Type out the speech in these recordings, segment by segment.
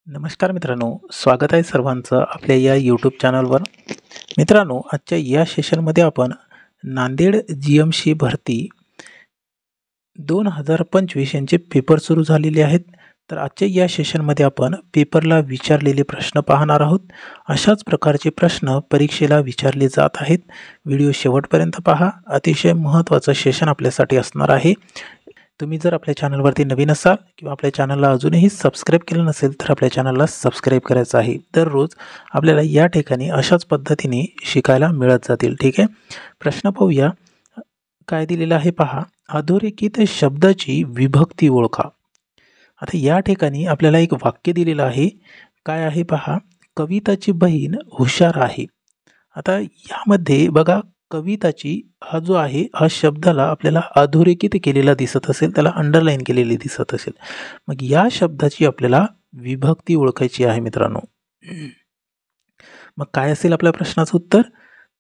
नमस्कार मित्रांनो, स्वागत आहे सर्वांचं आपल्या या यूट्यूब चॅनलवर. मित्रांनो, आजच्या या सेशनमध्ये आपण नांदेड GMC भरती 2025 यांचे पेपर सुरू झालेले आहेत. तर आजच्या या सेशनमध्ये आपण पेपरला विचारलेले प्रश्न पाहणार आहोत. अशाच प्रकारचे प्रश्न परीक्षेला विचारले जात आहेत. व्हिडिओ शेवटपर्यंत पहा. अतिशय महत्त्वाचं सेशन आपल्यासाठी असणार आहे. तुम्ही जर आपल्या चॅनलवरती नवीन असाल किंवा आपल्या चॅनलला अजूनही सबस्क्राईब केलं नसेल तर आपल्या चॅनलला सबस्क्राईब करायचं आहे. दररोज आपल्याला या ठिकाणी अशाच पद्धतीने शिकायला मिळत जातील. ठीक आहे, प्रश्न पाहूया. काय दिलेलं आहे पहा. अधोरेखित शब्दाची विभक्ती ओळखा. आता या ठिकाणी आपल्याला एक वाक्य दिलेलं आहे. काय आहे पहा. कविताची बहीण हुशार आहे. आता यामध्ये बघा, कविताची हा जो आहे हा शब्दाला आपल्याला अधोरेखित केलेला दिसत असेल, त्याला अंडरलाईन केलेली दिसत असेल. मग या शब्दाची आपल्याला विभक्ती ओळखायची आहे मित्रांनो. मग काय असेल आपल्या प्रश्नाचं उत्तर.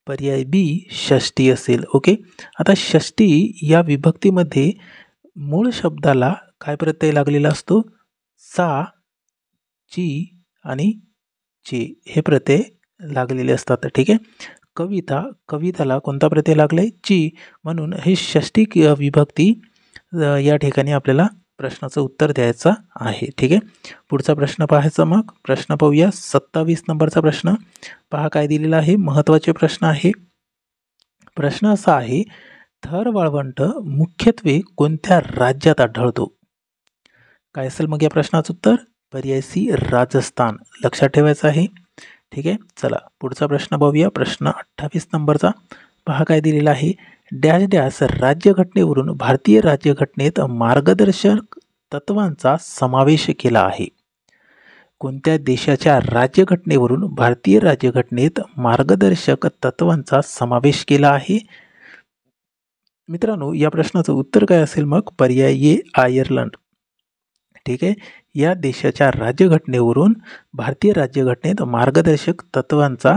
पर्याय बी षष्टी असेल. ओके, आता षष्टी या विभक्तीमध्ये मूळ शब्दाला काय प्रत्यय लागलेला असतो. सा, ची आणि चे हे प्रत्यय लागलेले असतात. ठीक आहे, कविताला कोणता प्रत्यय लागलाय. ची, म्हणून हे षष्टी विभक्ती या ठिकाणी आपल्याला प्रश्नाचं उत्तर द्यायचं आहे. ठीक आहे, पुढचा प्रश्न पाहायचा. मग प्रश्न पाहूया. 27 नंबरचा प्रश्न पहा. काय दिलेला आहे. महत्त्वाचे प्रश्न आहे. प्रश्न असा आहे. थर वाळवंट मुख्यत्वे कोणत्या राज्यात आढळतो. काय असेल मग या प्रश्नाचं उत्तर. पर्याय सी राजस्थान. लक्षात ठेवायचं आहे. ठीक आहे, चला पुढचा प्रश्न पाहूया. प्रश्न 28 नंबरचा पहा. काय दिलेला आहे. डॅश डॅश राज्यघटनेवरून भारतीय राज्यघटनेत मार्गदर्शक तत्वांचा समावेश केला आहे. कोणत्या देशाच्या राज्यघटनेवरून भारतीय राज्यघटनेत मार्गदर्शक तत्वांचा समावेश केला आहे. मित्रांनो, या प्रश्नाचं उत्तर काय असेल मग. पर्याय ए आयर्लंड. ठीक आहे, या देशाच्या राज्यघटनेवरून भारतीय राज्यघटनेत मार्गदर्शक तत्वांचा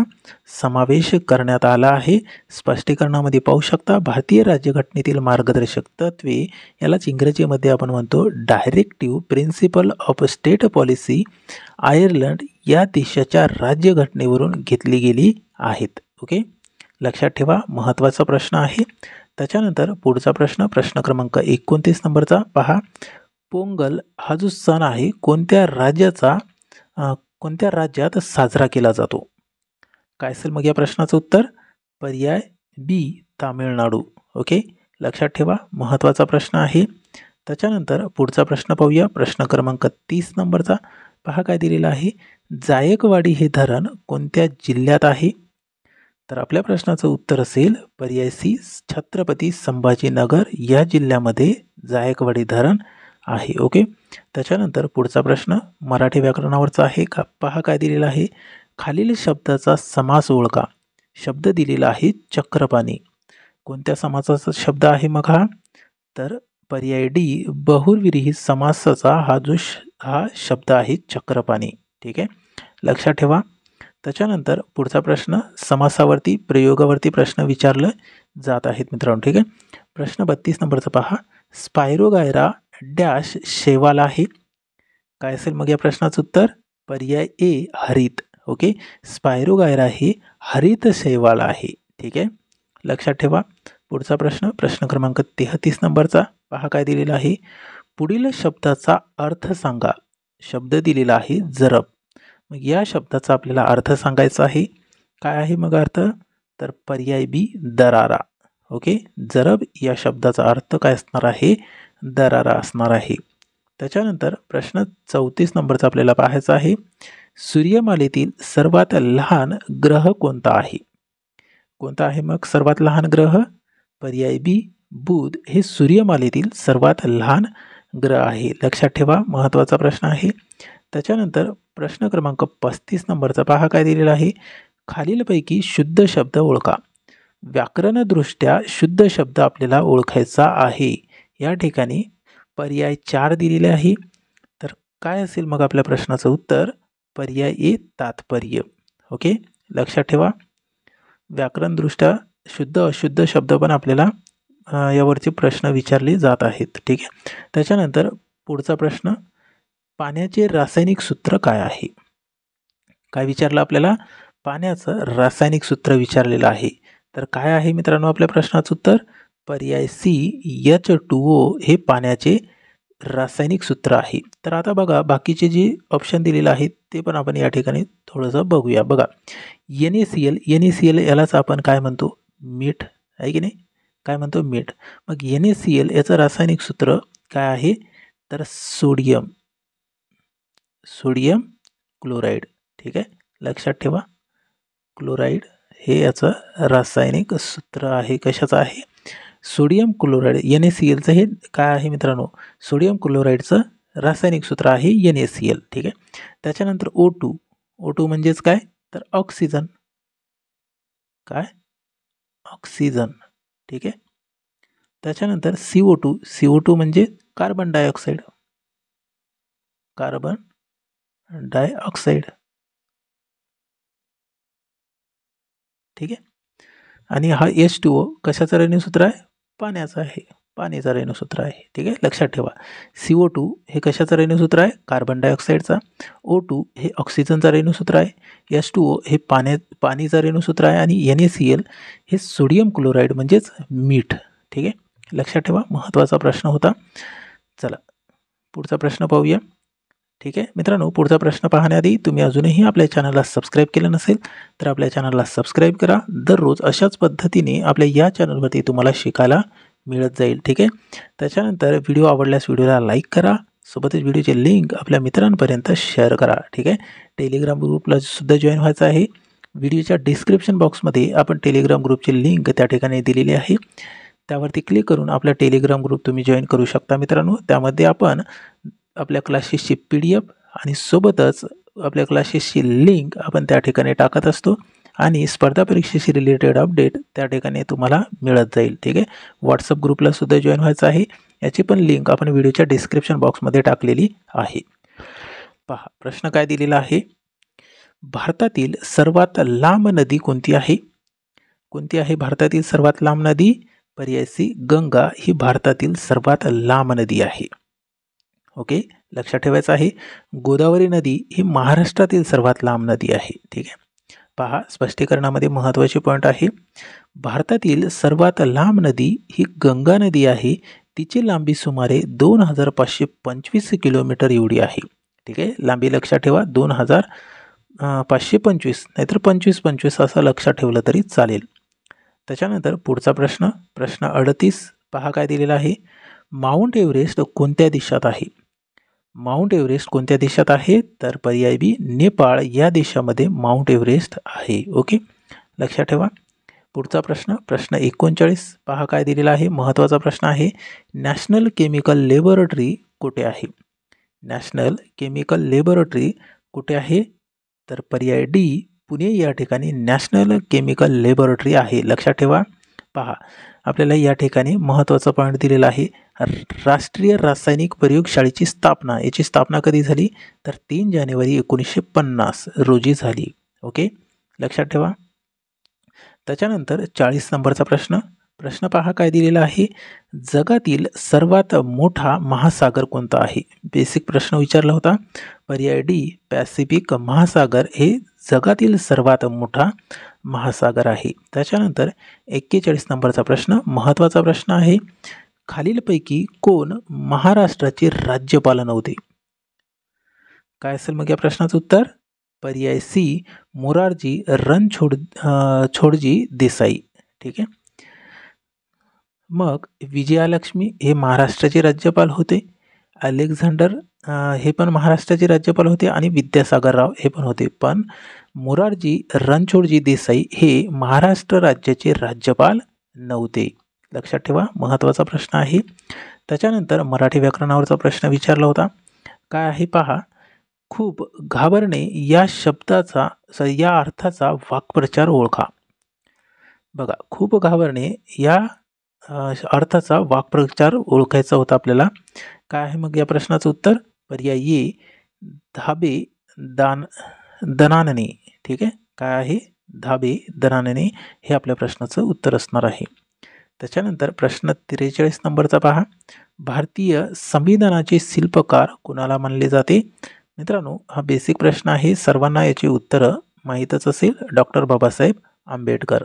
समावेश करण्यात आला आहे. स्पष्टीकरणामध्ये पाहू शकता. भारतीय राज्यघटनेतील मार्गदर्शक तत्वे यालाच इंग्रजीमध्ये आपण म्हणतो directive principle of state policy. Ireland या देशाच्या राज्यघटनेवरून घेतली गेली आहेत. ओके, लक्षात ठेवा. महत्त्वाचा प्रश्न आहे. त्याच्यानंतर पुढचा प्रश्न क्रमांक 29 नंबरचा पहा. पोंगल हा जो सण आहे कोणत्या राज्यात साजरा केला जातो. काय असेल मग या प्रश्नाचं उत्तर. पर्याय बी तामिळनाडू. ओके, लक्षात ठेवा. महत्त्वाचा प्रश्न आहे. त्याच्यानंतर पुढचा प्रश्न पाहूया. प्रश्न क्रमांक 30 नंबरचा पहा. काय दिलेला आहे. जायकवाडी हे धरण कोणत्या जिल्ह्यात आहे. तर आपल्या प्रश्नाचं उत्तर असेल पर्याय सी छत्रपती संभाजीनगर या जिल्ह्यामध्ये जायकवाडी धरण आहे. ओके, त्याच्यानंतर पुढचा प्रश्न मराठी व्याकरणावरचा आहे. पहा. काय दिलेला आहे. खालील शब्दाचा समास ओळखा. शब्द दिलेला आहे चक्रपाणी. कोणत्या समासाचा शब्द आहे मग हा. तर पर्याय डी बहुव्रीही समासाचा हा शब्द आहे चक्रपाणी. ठीक आहे, लक्षात ठेवा. त्याच्यानंतर पुढचा प्रश्न समासावरती प्रयोगावरती प्रश्न विचारले जात आहेत मित्रांनो. ठीक आहे, प्रश्न 32 नंबरचा पहा. स्पायरोगायरा डॅश शैवाल आहे. काय असेल मग या प्रश्नाचं उत्तर. पर्याय ए हरित. ओके, स्पायरोगायरा हे हरित शैवाल आहे. ठीक आहे, लक्षात ठेवा. पुढचा प्रश्न क्रमांक 33 नंबरचा पहा. काय दिलेला आहे. पुढील शब्दाचा अर्थ सांगा. शब्द दिलेला आहे जरब. मग या शब्दाचा आपल्याला अर्थ सांगायचा आहे. काय आहे मग अर्थ. तर पर्याय बी दरारा. ओके, जरब या शब्दाचा अर्थ काय असणार आहे. दरारा असणार आहे. त्याच्यानंतर प्रश्न 34 नंबरचा आपल्याला पाहायचा आहे. सूर्यमालेतील सर्वात लहान ग्रह कोणता आहे. कोणता आहे मग सर्वात लहान ग्रह. पर्याय बी बुध हे सूर्यमालेतील सर्वात लहान ग्रह आहे. लक्षात ठेवा. महत्त्वाचा प्रश्न आहे. त्याच्यानंतर प्रश्न क्रमांक 35 नंबरचा पहा. काय दिलेला आहे. खालीलपैकी शुद्ध शब्द ओळखा. व्याकरणदृष्ट्या शुद्ध शब्द आपल्याला ओळखायचा आहे. या ठिकाणी पर्याय 4 दिलेले आहे. तर काय असेल मग आपल्या प्रश्नाचं उत्तर. पर्याय ए तात्पर्य. ओके, लक्षात ठेवा. व्याकरणदृष्ट्या शुद्ध अशुद्ध शब्द पण आपल्याला यावरचे प्रश्न विचारले जात आहेत. ठीक आहे, त्याच्यानंतर पुढचा प्रश्न पाण्याचे रासायनिक सूत्र काय आहे? काय विचारलं आपल्याला? पाण्याचं रासायनिक सूत्र विचारलेलं आहे. तर काय आहे मित्रांनो आपल्या प्रश्नाचं उत्तर? पर्याय सी H2O हे पाण्याचे रासायनिक सूत्र आहे. तर आता बघा बाकीचे जे ऑप्शन दिलेले आहेत ते पण आपण या ठिकाणी थोडंसं बघूया. बघा NaCl यालाच आपण काय म्हणतो? मीठ आहे की नाही? काय म्हणतो? मीठ. मग NaCl याचं रासायनिक सूत्र काय आहे? तर सोडियम क्लोराईड. ठीक आहे, लक्षात ठेवा. क्लोराईड हे याचं रासायनिक सूत्र आहे. कशाचं आहे? Sodium chloride. NaClचं हे काय आहे मित्रांनो? सोडियम क्लोराईडचं रासायनिक सूत्र आहे NaCl. ठीक आहे. त्याच्यानंतर O2 म्हणजेच काय? तर ऑक्सिजन. काय? ऑक्सिजन. ठीक आहे. त्याच्यानंतर CO2 म्हणजे कार्बन डायऑक्साईड. ठीक आहे. आणि हा H2O कशाचं रेणूसूत्र आहे? पाण्याचं आहे. पाण्याचं रेणूसूत्र आहे. ठीक आहे, लक्षात ठेवा. CO2 हे कशाचं रेणूसूत्र आहे? कार्बन डायऑक्साईडचा. O2 हे ऑक्सिजनचा रेणूसूत्र आहे. H2O हे पाणीचं रेणूसूत्र आहे. आणि NaCl हे सोडियम क्लोराईड म्हणजेच मीठ. ठीक आहे, लक्षात ठेवा. महत्त्वाचा प्रश्न होता. चला पुढचा प्रश्न पाहूया. ठीक आहे मित्रांनो, पुढचा प्रश्न पाहण्याआधी तुम्ही अजूनही आपल्या चॅनलला सबस्क्राईब केलं नसेल तर आपल्या चॅनलला सबस्क्राईब करा. दररोज अशाच पद्धतीने आपल्या या चॅनलवरती तुम्हाला शिकायला मिळत जाईल. ठीक आहे. त्याच्यानंतर व्हिडिओ आवडल्यास व्हिडिओला लाईक करा. सोबतच व्हिडिओची लिंक आपल्या मित्रांपर्यंत शेअर करा. ठीक आहे. टेलिग्राम ग्रुपला सुद्धा जॉईन व्हायचं आहे. व्हिडिओच्या डिस्क्रिप्शन बॉक्समध्ये आपण टेलिग्राम ग्रुपची लिंक त्या ठिकाणी दिलेली आहे. त्यावरती क्लिक करून आपला टेलिग्राम ग्रुप तुम्ही जॉईन करू शकता मित्रांनो. त्यामध्ये आपण आपल्या क्लासेसची PDF आणि सोबतच आपल्या क्लासेसची लिंक आपण त्या ठिकाणी टाकत असतो आणि स्पर्धा परीक्षेशी रिलेटेड अपडेट त्या ठिकाणी तुम्हाला मिळत जाईल. ठीक आहे. व्हॉट्सअप ग्रुपला सुद्धा जॉईन व्हायचं आहे. याची पण लिंक आपण व्हिडिओच्या डिस्क्रिप्शन बॉक्समध्ये टाकलेली आहे. पहा प्रश्न काय दिलेला आहे. भारतातील सर्वात लांब नदी कोणती आहे? कोणती आहे भारतातील सर्वात लांब नदी? पर्याय सी गंगा ही भारतातील सर्वात लांब नदी आहे. ओके, लक्षात ठेवायचं आहे. गोदावरी नदी ही महाराष्ट्रातील सर्वात लांब नदी आहे. ठीक आहे. पहा स्पष्टीकरणामध्ये महत्त्वाचे पॉईंट आहे. भारतातील सर्वात लांब नदी ही गंगा नदी आहे. तिची लांबी सुमारे 2525 किलोमीटर एवढी आहे. ठीक आहे, लांबी लक्षात ठेवा. 2525 नाहीतर 2525 असं लक्षात ठेवलं तरी चालेल. त्याच्यानंतर पुढचा प्रश्न 38. पहा काय दिलेला आहे. माउंट एव्हरेस्ट कोणत्या देशात आहे? माउंट एव्हरेस्ट कोणत्या देशात आहे? तर पर्याय बी नेपाळ या देशामध्ये माउंट एव्हरेस्ट आहे. ओके, लक्षात ठेवा. पुढचा प्रश्न 39. पहा काय दिलेला आहे. महत्त्वाचा प्रश्न आहे. नॅशनल केमिकल लॅबोरेटरी कुठे आहे? नॅशनल केमिकल लॅबोरेटरी कुठे आहे? तर पर्याय डी पुणे या ठिकाणी नॅशनल केमिकल लॅबोरेटरी आहे. लक्षात ठेवा. पहा आपल्याला या ठिकाणी महत्त्वाचा पॉईंट दिलेला आहे. राष्ट्रीय रासायनिक प्रयोगशाळेची स्थापना, याची स्थापना कधी झाली? तर 3 जानेवारी 1950 रोजी झाली. ओके, लक्षात ठेवा. त्याच्यानंतर 40 नंबरचा प्रश्न पहा काय दिलेला आहे. जगातील सर्वात मोठा महासागर कोणता आहे? बेसिक प्रश्न विचारला होता. पर्याय डी पॅसिफिक महासागर हे जगातील सर्वात मोठा महासागर आहे. त्याच्यानंतर 41 नंबरचा प्रश्न महत्त्वाचा प्रश्न आहे. खालीलपैकी कोण महाराष्ट्राचे राज्यपाल नव्हते? काय असेल मग या प्रश्नाचं उत्तर? पर्याय सी मोरारजी रणछोडजी देसाई. ठीक आहे. मग विजयालक्ष्मी हे महाराष्ट्राचे राज्यपाल होते. अलेक्झांडर हे पण महाराष्ट्राचे राज्यपाल होते आणि विद्यासागर राव हे पण होते. पण मोरारजी रणछोडजी देसाई हे महाराष्ट्र राज्याचे राज्यपाल नव्हते. लक्षात ठेवा, महत्त्वाचा प्रश्न आहे. त्याच्यानंतर मराठी व्याकरणावरचा प्रश्न विचारला होता. काय आहे पहा. खूप घाबरणे या शब्दाचा या अर्थाचा वाक्प्रचार ओळखा. बघा, खूप घाबरणे या अर्थाचा वाक्प्रचार ओळखायचा होता आपल्याला. काय आहे मग या प्रश्नाचं उत्तर? पर्याय ए धाबे दणानने. ठीक आहे, काय आहे? धाबे दणानने हे आपल्या प्रश्नाचं उत्तर असणार आहे. त्याच्यानंतर प्रश्न 43 नंबरचा पहा. भारतीय संविधानाचे शिल्पकार कुणाला मानले जाते? मित्रांनो, हा बेसिक प्रश्न आहे, सर्वांना याची उत्तरं माहीतच असेल. डॉक्टर बाबासाहेब आंबेडकर.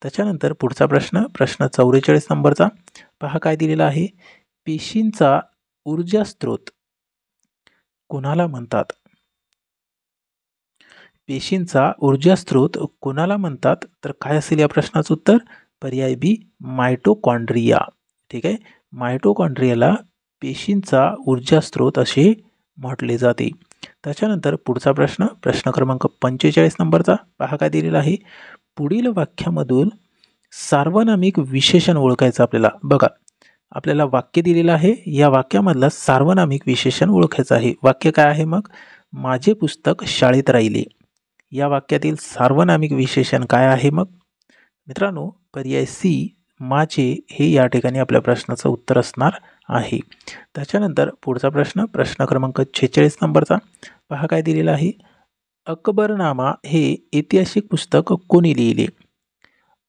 त्याच्यानंतर पुढचा प्रश्न 44 नंबरचा पहा काय दिलेला आहे. पेशींचा ऊर्जा स्रोत कोणाला म्हणतात? पेशींचा ऊर्जा स्रोत कोणाला म्हणतात? तर काय असेल या प्रश्नाचं उत्तर? पर्याय बी, मायटोकॉन्ड्रिया. ठीक आहे, मायटोकॉन्ड्रियाला पेशींचा ऊर्जा स्रोत असे म्हटले जाते. त्याच्यानंतर पुढचा प्रश्न क्रमांक 45 नंबरचा पहा काय दिलेला आहे. पुढील वाक्यामधून सार्वनामिक विशेषण ओळखायचं आपल्याला. बघा, आपल्याला वाक्य दिलेलं आहे, या वाक्यामधला सार्वनामिक विशेषण ओळखायचं आहे. वाक्य काय आहे मग? माझे पुस्तक शाळेत राहिले. या वाक्यातील सार्वनामिक विशेषण काय आहे मग? मित्रांनो, पर्याय सी, माझे हे या ठिकाणी आपल्या प्रश्नाचं उत्तर असणार आहे. त्याच्यानंतर पुढचा प्रश्न क्रमांक 46 नंबरचा पहा काय दिलेला आहे. अकबरनामा हे ऐतिहासिक पुस्तक कोणी लिहिले?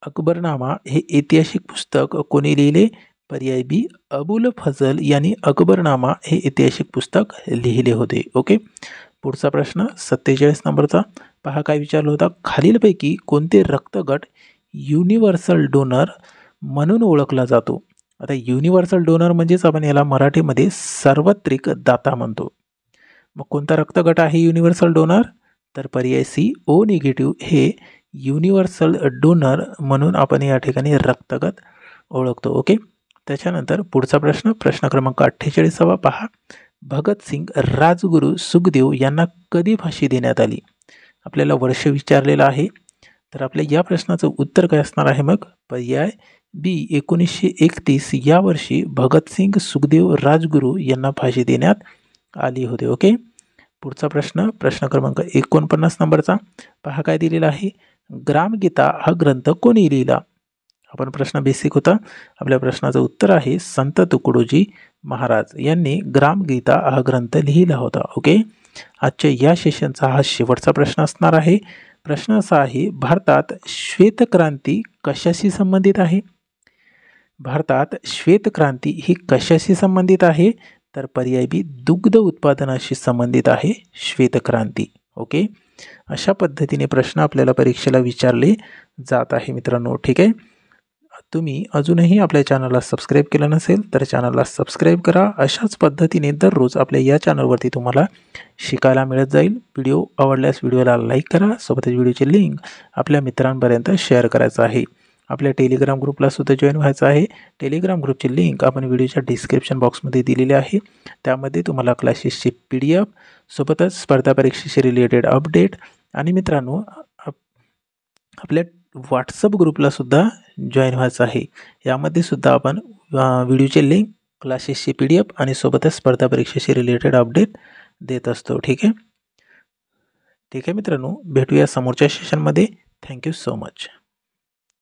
अकबरनामा हे ऐतिहासिक पुस्तक कोणी लिहिले? पर्याय बी, अबुल फजल यांनी अकबरनामा हे ऐतिहासिक पुस्तक लिहिले होते. ओके. पुढचा प्रश्न 47 नंबरचा पहा काय विचारलं होता. खालीलपैकी कोणते रक्तगट युनिव्हर्सल डोनर म्हणून ओळखला जातो? आता युनिव्हर्सल डोनर म्हणजेच आपण याला मराठीमध्ये सार्वत्रिक दाता म्हणतो. मग कोणता रक्तगट आहे युनिव्हर्सल डोनर? तर पर्याय सी, ओ निगेटिव्ह हे युनिव्हर्सल डोनर म्हणून आपण या ठिकाणी रक्तगट ओळखतो. ओके. त्याच्यानंतर पुढचा प्रश्न क्रमांक 48 पहा. भगतसिंग, राजगुरू, सुखदेव यांना कधी फाशी देण्यात आली? आपल्याला वर्ष विचारलेलं आहे, तर आपल्या या प्रश्नाचं उत्तर काय असणार आहे मग? पर्याय बी, 1931 या वर्षी भगतसिंग, सुखदेव, राजगुरू यांना फाशी देण्यात आली होती. ओके. पुढचा प्रश्न क्रमांक 49 नंबरचा पहा काय दिलेला आहे. ग्रामगीता हा ग्रंथ कोणी लिहिला? आपण प्रश्न बेसिक होता. आपल्या प्रश्नाचं उत्तर आहे संत तुकडोजी महाराज यांनी ग्रामगीता हा ग्रंथ लिहिला होता. ओके. आजच्या या सेशनचा हा शेवटचा प्रश्न असणार आहे. प्रश्न असा आहे, भारतात श्वेतक्रांती कशाशी संबंधित आहे? भारतात श्वेतक्रांती ही कशाशी संबंधित आहे? तर पर्याय बी, दुग्ध उत्पादनाशी संबंधित आहे श्वेतक्रांती. ओके. अशा पद्धतीने प्रश्न आपल्याला परीक्षेला विचारले जात आहे मित्रांनो. ठीक आहे. तुम्ही अजूनही आपल्या चॅनलला सबस्क्राईब केलं नसेल तर चॅनलला सबस्क्राईब करा. अशाच पद्धतीने दररोज आपल्या या चॅनलवरती तुम्हाला शिकायला मिळत जाईल. व्हिडिओ आवडल्यास व्हिडिओला लाईक करा. सोबतच व्हिडिओची लिंक आपल्या मित्रांपर्यंत शेअर करायचं आहे. आपल्या टेलिग्राम ग्रुपला सुद्धा जॉईन व्हायचं आहे. टेलिग्राम ग्रुपची लिंक आपण व्हिडिओच्या डिस्क्रिप्शन बॉक्समध्ये दिलेली आहे. त्यामध्ये तुम्हाला क्लासेसची PDF सोबतच स्पर्धा परीक्षेशी रिलेटेड अपडेट आणि मित्रांनो आपल्या व्हॉट्सअप ग्रुपला सुद्धा जॉईन व्हायचं आहे. यामध्ये सुद्धा आपण व्हिडिओचे लिंक, क्लासेसची PDF आणि सोबतच स्पर्धा परीक्षेशी रिलेटेड अपडेट देत असतो. ठीक आहे मित्रांनो, भेटूया समोरच्या सेशनमध्ये. Thank you so much.